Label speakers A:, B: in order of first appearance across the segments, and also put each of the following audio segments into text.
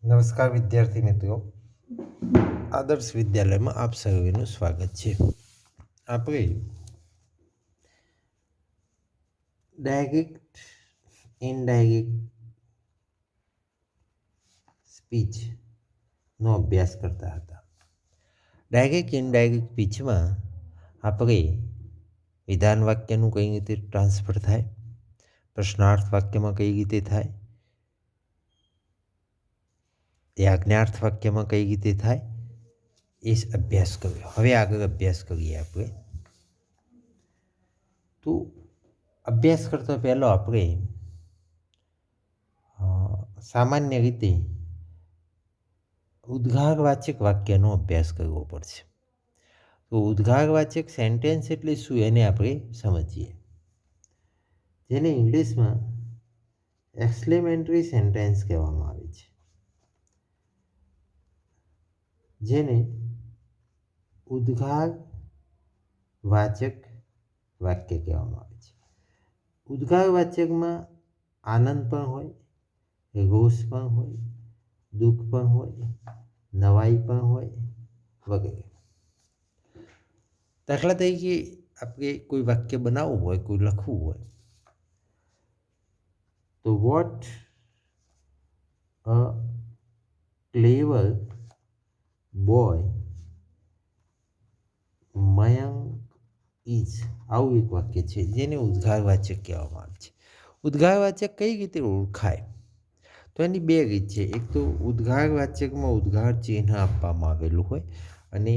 A: નમસ્કાર વિદ્યાર્થી મિત્રો, આદર્શ વિદ્યાલયમાં આપ સર્વેનું સ્વાગત છે. આપણે ડાયરેક્ટ ઇનડાયરેક્ટ સ્પીચનો અભ્યાસ કરતા હતા. ડાયરેક્ટ ઇનડાયરેક્ટ સ્પીચમાં આપણે વિધાન વાક્યનું કઈ રીતે ટ્રાન્સફર થાય, પ્રશ્નાર્થ વાક્યમાં કઈ રીતે થાય, યાજ્ઞાર્થ વાક્યમાં કઈ રીતે થાય એ અભ્યાસ કર્યો. હવે આગળ અભ્યાસ કરીએ આપણે. તો અભ્યાસ કરતા પહેલાં આપણે સામાન્ય રીતે ઉદ્ગારવાચક વાક્યનો અભ્યાસ કરવો પડશે. તો ઉદ્ગારવાચક સેન્ટેન્સ એટલે શું એને આપણે સમજીએ, જેને ઇંગ્લિશમાં એક્સક્લેમેટરી સેન્ટેન્સ કહેવામાં આવે છે, જેને ઉદ્ગારવાચક વાક્ય કહેવામાં આવે છે. ઉદ્ગારવાચકમાં આનંદ પણ હોય, રોષ પણ હોય, દુઃખ પણ હોય, નવાઈ પણ હોય વગેરે. દાખલા તરીકે આપણે કોઈ વાક્ય બનાવવું હોય, કોઈ લખવું હોય, તો what a clever boy Mayank is, આવું એક વાક્ય છે જેને ઉદ્ગારવાચક કહેવામાં આવે છે. ઉદ્ગારવાચક કઈ રીતે ઓળખાય? તો એની બે રીત છે. એક તો ઉદ્ગારવાચકમાં ઉદ્ગાર ચિહ્ન આપવામાં આવેલું હોય, અને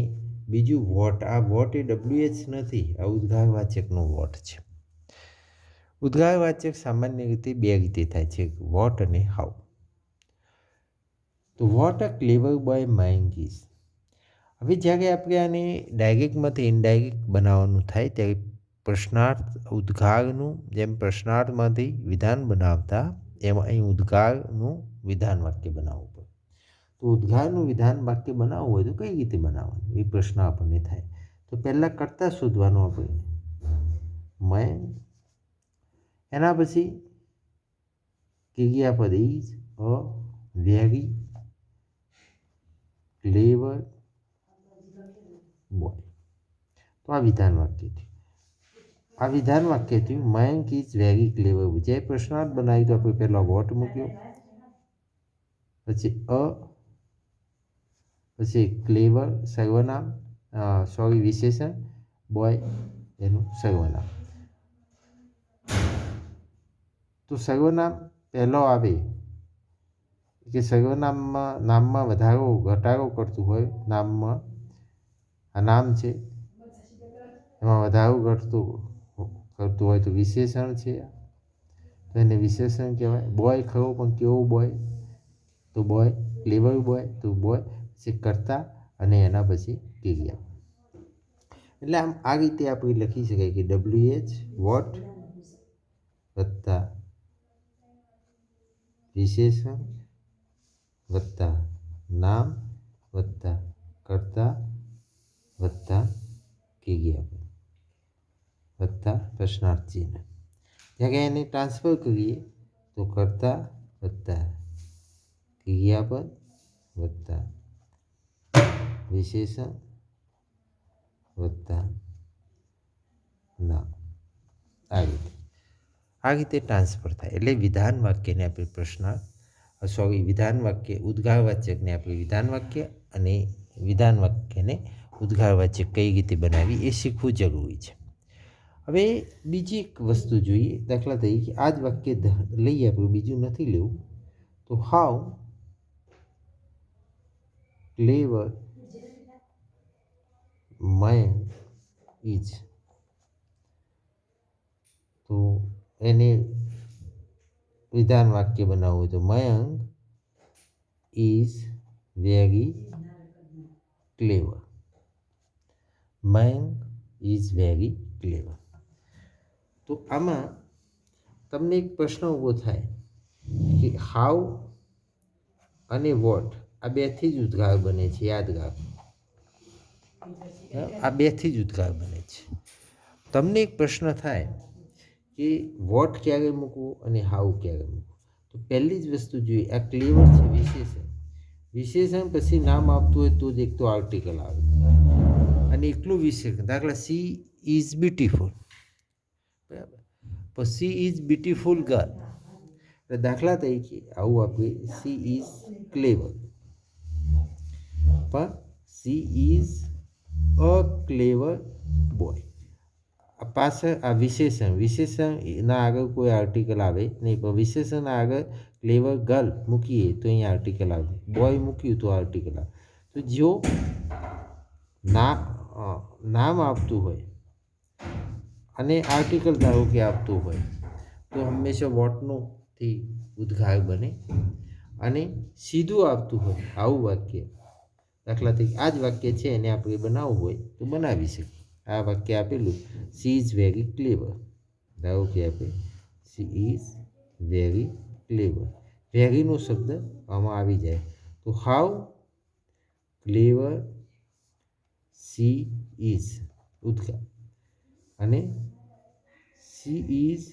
A: બીજું વોટ. આ વોટ એ WH નથી, આ ઉદ્ગારવાચકનો વોટ છે. ઉદ્ગારવાચક સામાન્ય રીતે બે રીતે થાય છે, વોટ અને હાઉ. તો what a clever boy Mayank is. હવે જ્યારે આપણે આને ડાયરેક્ટમાંથી ઇનડાયરેક્ટ બનાવવાનું થાય ત્યારે પ્રશ્નાર્થ ઉદ્ગારનું, જેમ પ્રશ્નાર્થમાંથી વિધાન બનાવતા એમાં અહીં ઉદ્ગારનું વિધાન વાક્ય બનાવવું પડે. તો ઉદ્ગારનું વિધાન વાક્ય બનાવવું હોય તો કઈ રીતે બનાવવાનું એ પ્રશ્ન આપણને થાય. તો પહેલાં કર્તા શોધવાનું આપણે, મયંક, એના પછી ક્રિયાપદ is a very clever boy. તો આ વિધાન વાક્ય થયું. આ વિધાન વાક્ય થયું Mayank is very clever boy. જે પ્રશ્નાર્થ બનાવ્યું તો આપણે પહેલાં વોટ મૂક્યો, પછી પછી ક્લેવર સર્વનામ, વિશેષણ, બોય એનું સર્વનામ. તો સર્વનામ પહેલો આવે કે સર્વનામમાં નામમાં વધારો ઘટાડો કરતું હોય, નામમાં આ નામ છે એમાં વધારો ઘટતું કરતું હોય તો વિશેષણ છે, તો એને વિશેષણ કહેવાય. બોય ખરો પણ કેવો બોય? તો બોય. ક્લેવર બોય તો બોય. પછી કર્તા અને એના પછી ક્રિયા. એટલે આમ આ રીતે આપણે લખી શકાય કે WH વોટ વત્તા વિશેષણ વત્તા નામ વત્તા કર્તા વત્તા ક્રિયાપદ વત્તા પ્રશ્નાર્થ ચિહ્ન. જ્યારે એને ટ્રાન્સફર કરીએ તો કર્તા વત્તા ક્રિયાપદ વત્તા વિશેષણ વત્તા નામ. આ રીતે ટ્રાન્સફર થાય. એટલે વિધાન વાક્યને આપણે વિધાન વાક્ય ઉદ્ગારવાચકને આપણે વિધાન વાક્ય અને વિધાન વાક્યને ઉદ્ગારવાચક કઈ રીતે બનાવી એ શીખવું જરૂરી છે. હવે બીજી એક વસ્તુ જોઈએ. દાખલા તરીકે આ જ વાક્ય લઈએ આપણે, બીજું નથી લેવું. તો હાઉ ક્લેવર મયંક ઇઝ. તો એને વિધાન વાક્ય બનાવવું હોય તો Mayank is very clever. Mayank is very ક્લેવર. તો આમાં તમને એક પ્રશ્ન ઊભો થાય કે હાઉ અને વોટ આ બેથી જ ઉદ્ગાર બને છે. યાદ રાખો, આ બેથી જ ઉદ્ગાર બને છે. તમને એક પ્રશ્ન થાય કે વોટ ક્યારે મૂકવું અને હાઉ ક્યારે મૂકવું. તો પહેલી જ વસ્તુ જોઈએ, આ ક્લેવર છે વિશેષણ, વિશેષણ પછી નામ આપતું હોય તો જ એક તો આર્ટિકલ આવે અને એકલું વિશેષણ. દાખલા સી ઇઝ બ્યુટીફુલ, બરાબર, પણ સી ઇઝ બ્યુટીફુલ ગર્લ. દાખલા તરીકે આવું આપણે સી ઇઝ ક્લેવર, પણ she is a clever boy. પાછળ આ વિશેષણના આગળ કોઈ આર્ટિકલ આવે નહીં, પણ વિશેષણના આગળ ક્લેવર ગર્લ મૂકીએ તો અહીંયા આર્ટિકલ આવે, બોય મૂક્યું તો આર્ટિકલ આવે. તો જો નામ આપતું હોય અને આર્ટિકલ ધારો કે આપતું હોય તો હંમેશા વોટનોથી ઉદ્ગાર બને. અને સીધું આપતું હોય આવું વાક્ય, દાખલા તરીકે આ જ વાક્ય છે એને આપણે બનાવવું હોય તો બનાવી શકીએ. આ વાક્ય આપેલું સી ઇઝ વેરી ક્લેવર, ધારો કે આપણે સી ઇઝ વેરી ક્લેવર, વેરીનો શબ્દ આમાં આવી જાય તો હાઉ ક્લેવર સી ઇઝ ઉદ્ગાર. અને she is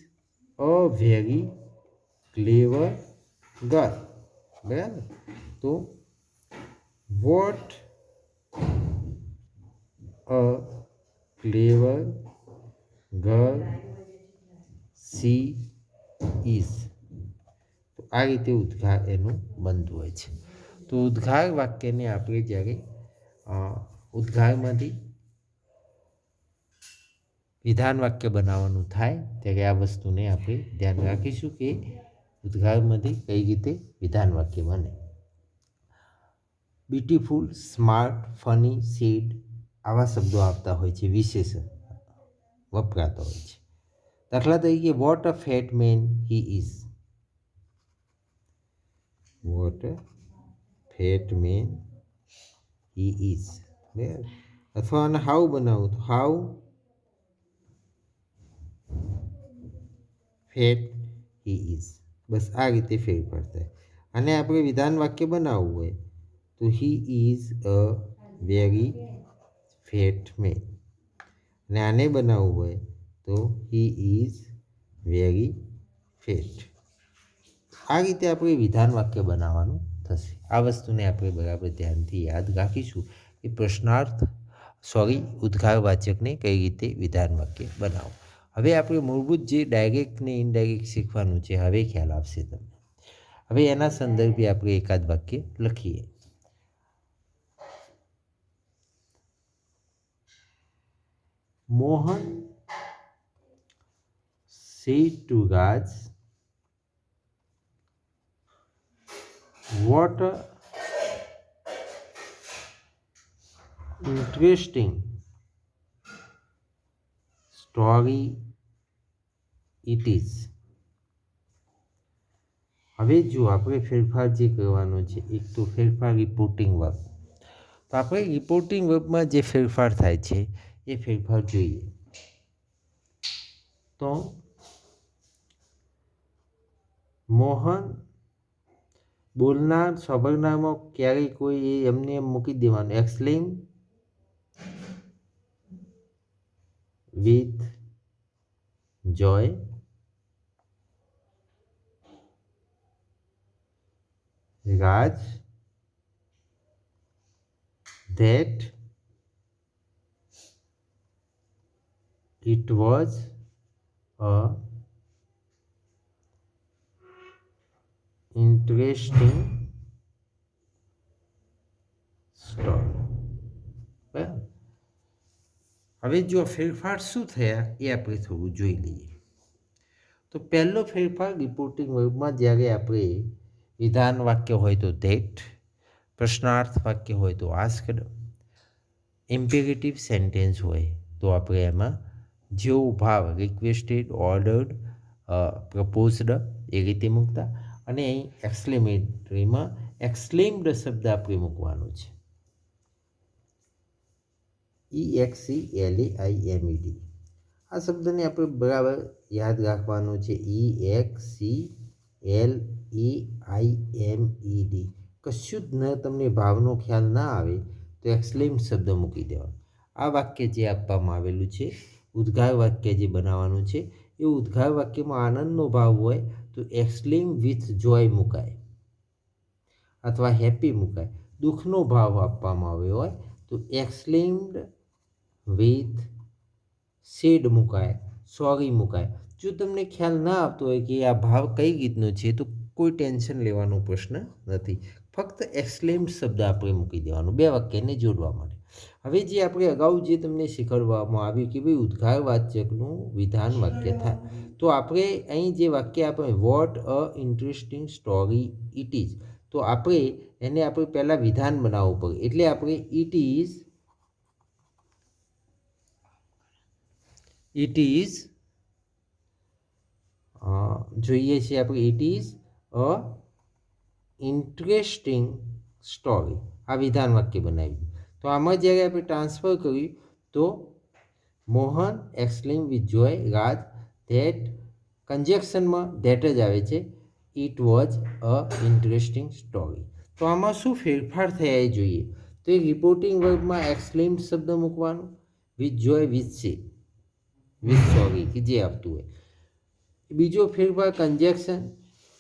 A: a very clever girl, બરાબર. તો what a clever girl she is. તો આ રીતે ઉદ્ગાર એનું બનતું હોય છે. તો ઉદ્ગાર વાક્યને આપણે જ્યારે ઉદ્ગારમાંથી વિધાન વાક્ય બનાવવાનું થાય ત્યારે આ વસ્તુને આપણે ધ્યાન રાખીશું કે ઉદ્ગારમાંથી કઈ રીતે વિધાન વાક્ય બને. બ્યુટીફુલ, સ્માર્ટ, ફની, સેડ આવા શબ્દો આવતા હોય છે, વિશેષણ વપરાતા હોય છે. દાખલા તરીકે what a fat man he is, what a fat man he is, બરાબર. અથવા આને હાઉ બનાવું તો હાઉ ફેટ હી ઇઝ. બસ આ રીતે ફેરફાર થાય. અને આપણે વિધાન વાક્ય બનાવવું હોય તો he is a very fat main. અને આને બનાવવું હોય તો હી ઇઝ વેરી ફેટ. આ રીતે આપણે વિધાન વાક્ય બનાવવાનું થશે. આ વસ્તુને આપણે બરાબર ધ્યાનથી યાદ રાખીશું કે ઉદ્ગારવાચકને કઈ રીતે વિધાન વાક્ય બનાવવું. હવે આપણે મૂળભૂત જે ડાયરેક્ટ ને ઇનડાયરેક્ટ શીખવાનું છે, હવે ખ્યાલ આવશે તમને. હવે એના સંદર્ભે આપણે એકાદ વાક્ય લખીએ. Mohan said to Raj, what a interesting story it is. હવે જો આપણે ફેરફાર જે કરવાનો છે, એક તો ફેરફાર રિપોર્ટિંગ વર્બ. તો આપણે રિપોર્ટિંગ વર્બમાં જે ફેરફાર થાય છે એ ફેરફાર જોઈએ. તો મોહન બોલનાર સબરનામો ક્યારેય કોઈ એમને એમ મૂકી દેવાનું, exclaim with joy, Raj that it was a interesting story. બરાબર. હવે જો ફેરફાર શું થયા એ આપણે થોડું જોઈ લઈએ. તો પહેલો ફેરફાર રિપોર્ટિંગ વર્બમાં જ્યારે આપણે વિધાન વાક્ય હોય તો ધેટ, પ્રશ્નાર્થ વાક્ય હોય તો આસ્કડ, ઇમ્પેરેટિવ સેન્ટેન્સ હોય તો આપણે એમાં જેવો ભાવ રિક્વેસ્ટેડ, ઓર્ડર્ડ, પ્રપોઝડ એ રીતે મૂકતા. અને અહીં એક્સક્લેમેટરીમાં એક્સક્લેમ્ડ શબ્દ આપણે મૂકવાનો છે, EXCLAIMED. આ શબ્દને આપણે બરાબર યાદ રાખવાનો છે, EXCLAIMED. કશું જ ન તમને ભાવનો ખ્યાલ ના આવે તો એક્સક્લેમ શબ્દ મૂકી દેવાનો. આ વાક્ય જે આપવામાં આવેલું છે, ઉદ્ગાર વાક્ય જે બનાવવાનું છે, એ ઉદ્ગાર વાક્યમાં આનંદનો ભાવ હોય તો એક્સક્લેમ વિથ જોય મુકાય. अथवा हेपी मुकाय, दुखनो भाव आपवामां आव्यो होय तो एक्सक्लेम्ड विथ सेड मुकाय, सॉरी मुकाय। जो तमने ख्याल ना आवतो होय कि आ भाव कई रीतनो छे तो कोई टेन्शन लेवानो प्रश्न नथी, फक्त एक्सक्लेम्ड शब्द आपणे मूकी देवानो बे वाक्यने जोड़वा माटे। हवे जे आपणे अगाऊ जे तमने शीखवाडवामां आव्युं कि भाई उद्गारवाचकनुं विधान वाक्य थाय, तो आपणे અહીં જે વાક્ય આપણે what a interesting story it is, તો આપણે એને આપણે પહેલાં વિધાન બનાવવું પડે, એટલે આપણે ઇટ ઇઝ જોઈએ છીએ આપણે it is a interesting story, આ વિધાન વાક્ય બનાવ્યું। તો આમાં જ્યારે આપણે ટ્રાન્સફર કર્યું તો Mohan exclaim with joy Raj that, કંજેક્શનમાં ધેટ જ આવે છે, it was a interesting story. તો આમાં શું ફેરફાર થયા એ જોઈએ તો એ રિપોર્ટિંગ વર્બમાં એક્સક્લેમ્ડ શબ્દ મૂકવાનો, વિથ જોય વિથ સે વિથ સોરી કે જે આપતું હોય। બીજો ફેરફાર કંજેક્શન,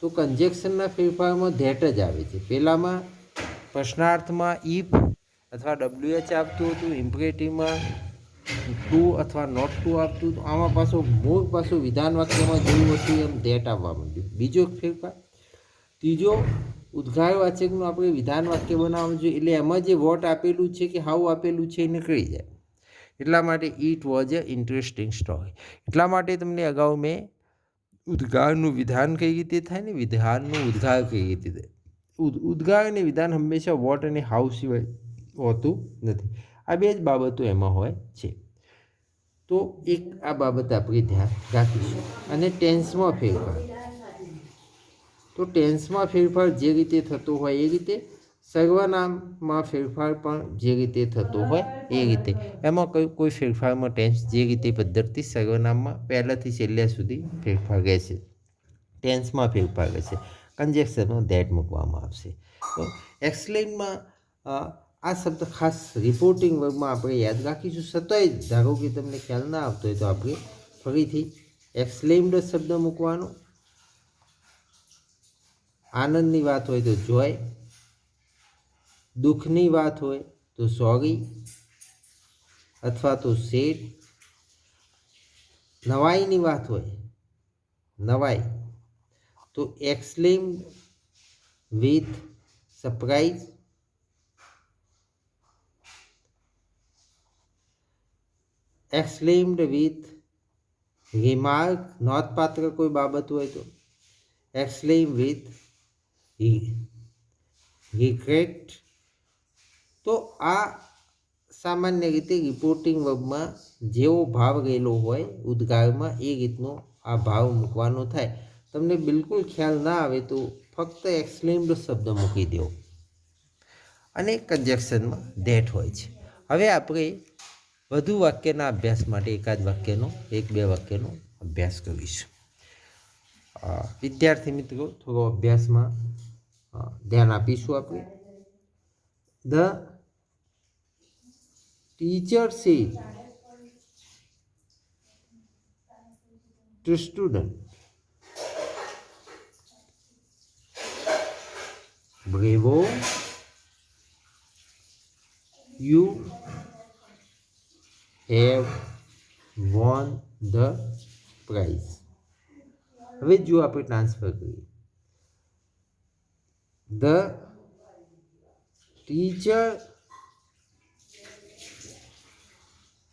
A: તો કંજેક્શનના ફેરફારમાં ધેટ જ આવે છે। પહેલામાં પ્રશ્નાર્થમાં ઇફ અથવા WH આવતું હતું, ઇમ્પરેટિવમાં ટુ અથવા નોટ ટુ આવતું હતું, આમાં પાછું મૂળ પાછું વિધાન વાક્યમાં જેવું હતું એમ ધેટ આવવા માંડ્યું, બીજો ફેરફાર। ત્રીજો ઉદ્ગારવાચકનું આપણે વિધાન વાક્ય બનાવવાનું જોઈએ, એટલે એમાં જે વોટ આપેલું છે કે હાઉ આપેલું છે એ નીકળી જાય, એટલા માટે it was a interesting story. એટલા માટે તમને અગાઉ મેં ઉદ્ગારનું વિધાન કઈ રીતે થાય ને વિધાનનું ઉદ્ગાર કઈ રીતે થાય, ઉદ્ગાર અને વિધાન હંમેશા વોટ અને હાઉ સિવાય હોતું નથી, આ બે જ બાબતો એમાં હોય છે। તો એક આ બાબત આપણે ધ્યાન રાખીશું। અને ટેન્સમાં ફેરફાર, તો ટેન્સમાં ફેરફાર જે રીતે થતો હોય એ રીતે, સર્વનામમાં ફેરફાર પણ જે રીતે થતો હોય એ રીતે, એમાં કોઈ ફેરફારમાં ટેન્સ જે રીતે પદ્ધતિ સર્વનામમાં પહેલાંથી છેલ્લે સુધી ફેરફાર રહેશે, ટેન્સમાં ફેરફાર રહેશે, કંજેક્શનમાં ધેટ મૂકવામાં આવશે। તો એક્સક્લેમમાં આ શબ્દ ખાસ રિપોર્ટિંગ વર્બમાં આપણે યાદ રાખીશું। છતાંય ધારો કે તમને ખ્યાલ ના આવતો હોય તો આપણે ફરીથી એક્સક્લેમ્ડ શબ્દ મૂકવાનો, આનંદની વાત હોય તો જોય, દુઃખની વાત હોય તો સોરી અથવા તો સેડ, નવાઈની વાત હોય નવાઈ તો exclaimed with surprise, exclaimed with remark, નોંધપાત્ર કોઈ બાબત હોય તો એક્સક્લેમ વિથ રિગ્રેટ। તો આ સામાન્ય રીતે રિપોર્ટિંગ વર્બમાં જેવો ભાવ રહેલો હોય ઉદ્ગારમાં એ રીતનો આ ભાવ મૂકવાનો થાય। તમને બિલકુલ ખ્યાલ ના આવે તો ફક્ત એક્સક્લેમ્ડ શબ્દ મૂકી દો અને કંજેક્શનમાં ધેટ હોય છે। હવે આપણે વધુ વાક્યના અભ્યાસ માટે એકાદ વાક્યનો એક બે વાક્યનો અભ્યાસ કરીશું। વિદ્યાર્થી મિત્રો થોડો અભ્યાસમાં ધ્યાન આપીશું આપણે। The teacher said to student, bravo you have won the prize. હવે જો આપણે ટ્રાન્સફર કરીએ, ધ ટીચર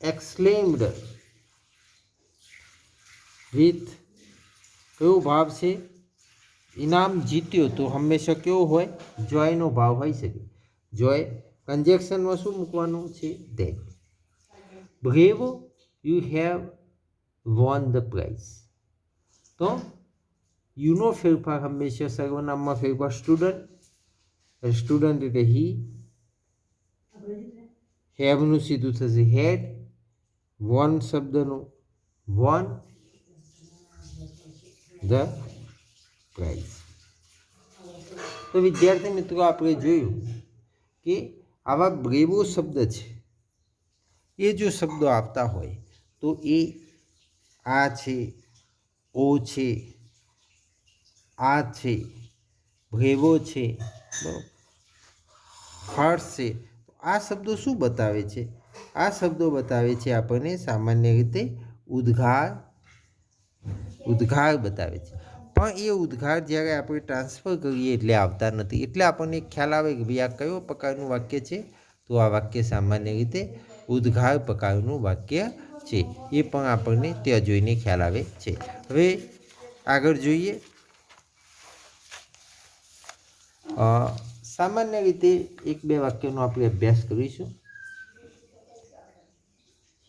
A: એક્સક્લેમ્ડ વિથ, કયો ભાવ છે, ઇનામ જીત્યો તો હંમેશા કેવો હોય, જોયનો ભાવ હોઈ શકે, જોય। કંજેક્શનમાં શું મૂકવાનું છે, that. Bravo you have won the prize, તો યુનો ફેરફાર હંમેશા સર્વનામમાં ફેરફાર સ્ટુડન્ટ, સ્ટુડન્ટ એટલે હી, હેવનું સીધું થશે હેડ, વોન શબ્દનું વોન ધ પ્રાઇઝ। તો વિદ્યાર્થી મિત્રો આપણે જોયું કે આવા બ્રેવો શબ્દ છે એ જો શબ્દો આવતા હોય તો એ આ છે, ઓ છે, આ છે, બ્રેવો છે, બરાબર, હર્ષ છે. આ શબ્દો શું બતાવે છે? આ શબ્દો બતાવે છે આપણને સામાન્ય રીતે ઉદ્ગાર બતાવે છે. પણ એ ઉદ્ગાર જ્યારે આપણે ટ્રાન્સફર કરીએ એટલે આવતા નથી. એટલે આપણને ખ્યાલ આવે કે ભાઈ આ કયો પ્રકારનું વાક્ય છે? તો આ વાક્ય સામાન્ય રીતે ઉદ્ગાર પ્રકારનું વાક્ય છે. એ પણ આપણને ત્યાં જોઈને ખ્યાલ આવે છે. હવે આગળ જોઈએ. સામાન્ય રીતે એક બે વાક્યનો આપણે અભ્યાસ કરીશું.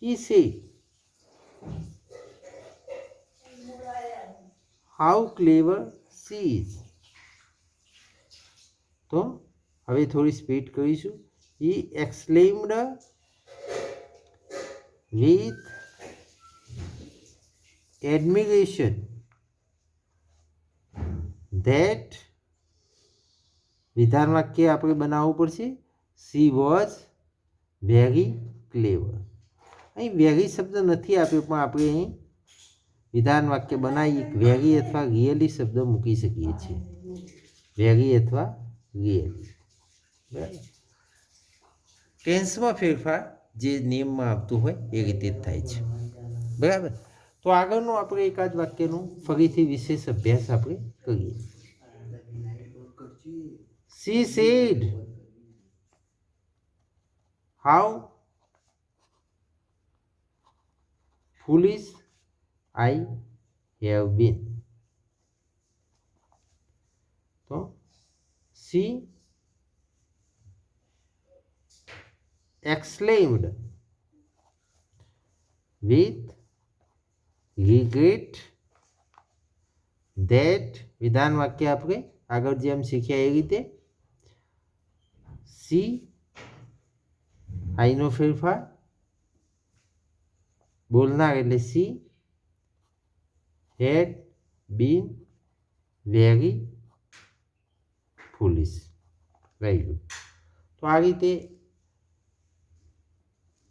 A: He said, how clever she is. તો હવે થોડી સ્પીડ કરીશું. He exclaimed with admiration that વિધાન વાક્ય આપણે બનાવવું પડશે. She was very clever. અહીં વેરી શબ્દ નથી આપ્યો, પણ આપણે અહીં વિધાન વાક્ય બનાવી વેરી અથવા રિયલી શબ્દ મૂકી શકીએ છીએ. વેરી અથવા રિયલી. બરાબર. ટેન્સમાં ફેરફાર જે નિયમમાં આવતું હોય એ રીતે જ થાય છે. બરાબર. તો આગળનું આપણે એકાદ વાક્યનું ફરીથી વિશેષ અભ્યાસ આપણે કરીએ. She said, how foolish I have been. તો she exclaimed with regret that વિધાન વાક્ય આપણે આગળ જેમ શીખ્યા એ રીતે she આઈનો ફેરફાર બોલનાર એટલે she had been very foolish. Very good. તો આ રીતે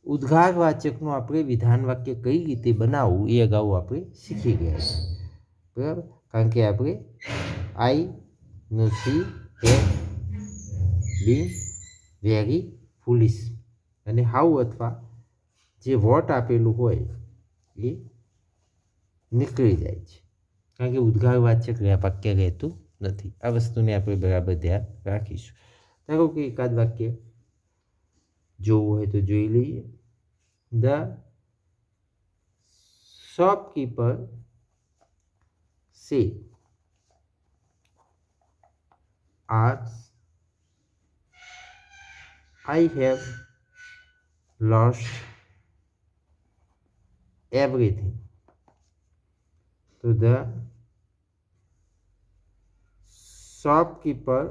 A: ઉદ્ગારવાચકનું આપણે વિધાન વાક્ય કઈ રીતે બનાવવું એ અગાઉ આપણે શીખી ગયા છે. બરાબર. કારણ કે આપણે આઈનો સી હેડ બીન વેરી ફૂલિશ અને હાઉ અથવા જે વોટ આપેલું હોય એ નીકળી જાય છે. કારણ કે ઉદ્ગારવાચક વાક્ય રહેતું નથી. આ વસ્તુને આપણે બરાબર ધ્યાન રાખીશું. ધારો કે એકાદ વાક્ય જોવું હોય તો જોઈ લઈએ. The shopkeeper said, as I have lost everything. So the shopkeeper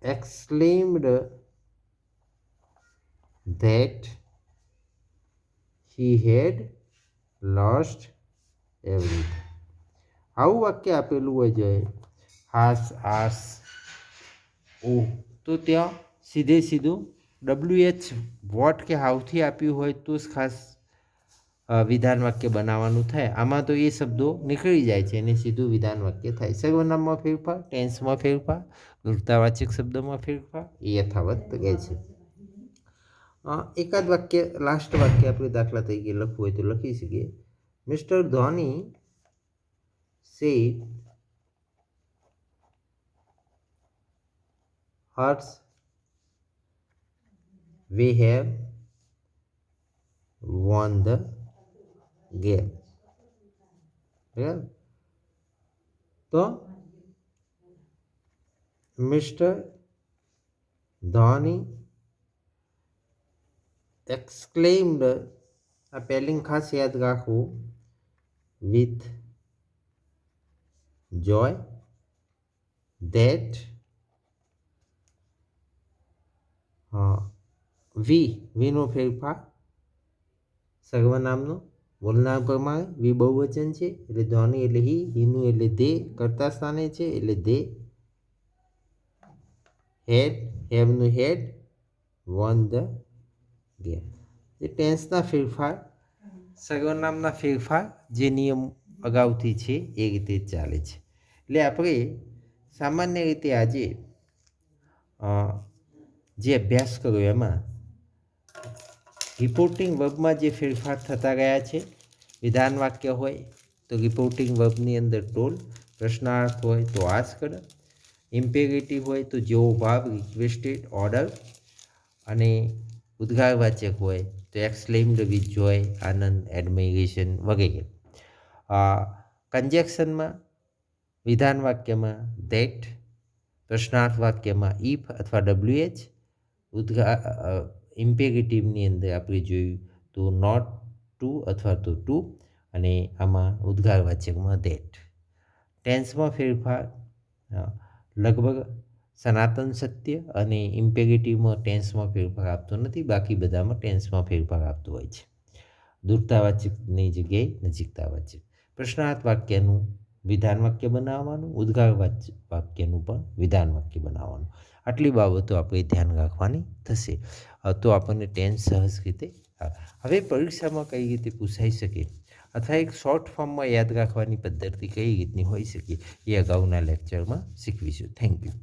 A: exclaimed that he had lost everything. આવું વાક્ય આપેલું હોય જોઈએ હાસ આસ ઓ તો ત્યાં સીધે સીધું WH વોટ કે હાઉથી આપ્યું હોય તો જ ખાસ વિધાન વાક્ય બનાવવાનું થાય. આમાં તો એ શબ્દો નીકળી જાય છે અને સીધું વિધાન વાક્ય થાય. સર્વનામમાં ફેરફાર, ટેન્સમાં ફેરફાર, વૃત્તાવાચક શબ્દમાં ફેરફાર એ યથાવત રહે છે. એકાદ વાક્ય લાસ્ટ વાક્ય આપણે દાખલા તરીકે લખવું હોય તો લખી શકીએ. Mister Dhoni said, Hearts, we have won the game. Yeah. તો મિસ્ટર ધોની exclaimed, આ સ્પેલિંગ ખાસ યાદ રાખવું, with joy that વીનો ફેરફાર સર્વનામનો બોલનાર પ્રમાણે વી બહુવચન છે એટલે ધોની એટલે હીનું એટલે દે કરતા સ્થાને છે એટલે દે. હેડ હેવનું હેડ વોન ધ ગેમ. જે ટેન્સના ફેરફાર સર્વનામના ફેરફાર જે નિયમ અગાઉથી છે એ રીતે ચાલે છે. એટલે આપણે સામાન્ય રીતે આજે જે અભ્યાસ કર્યો એમાં રિપોર્ટિંગ વર્બમાં જે ફેરફાર થતા ગયા છે, વિધાન વાક્ય હોય તો રિપોર્ટિંગ વર્બની અંદર ટોલ, પ્રશ્નાર્થ હોય તો આસ્ક, ઇમ્પેરેટિવ હોય તો જેવો ભાવ, રિક્વેસ્ટેડ, ઓર્ડર, અને ઉદ્ગારવાચક હોય તો એક્સક્લેમ્ડ વિથ જોય, આનંદ, એડમિરેશન વગેરે. કન્જેક્શનમાં વિધાન વાક્યમાં ધેટ, પ્રશ્નાર્થ વાક્યમાં ઇફ અથવા WH, ઇમ્પેરેટિવની અંદર આપણે જોયું તો નોટ ટુ અથવા તો ટુ, અને આમાં ઉદ્ગારવાચકમાં ધેટ. ટેન્સમાં ફેરફાર લગભગ સનાતન સત્ય અને ઇમ્પેરેટિવમાં ટેન્સમાં ફેરફાર આપતો નથી, બાકી બધામાં ટેન્સમાં ફેરફાર આપતો હોય છે. દૂરતાવાચકની જગ્યાએ નજીકતાવાચક. પ્રશ્નાર્થ વાક્યનું વિધાન વાક્ય બનાવવાનું, વાક્યનું પણ વિધાન વાક્ય બનાવવાનું. આટલી બાબતો આપણે ધ્યાન રાખવાની થશે તો આપણને ટેન્સ સહજ રીતે આવે. હવે પરીક્ષામાં કઈ રીતે પૂછાઈ શકે અથવા એક શોર્ટ ફોર્મમાં યાદ રાખવાની પદ્ધતિ કઈ રીતની હોઈ શકે એ અગાઉના લેક્ચરમાં શીખવીશું. Thank you.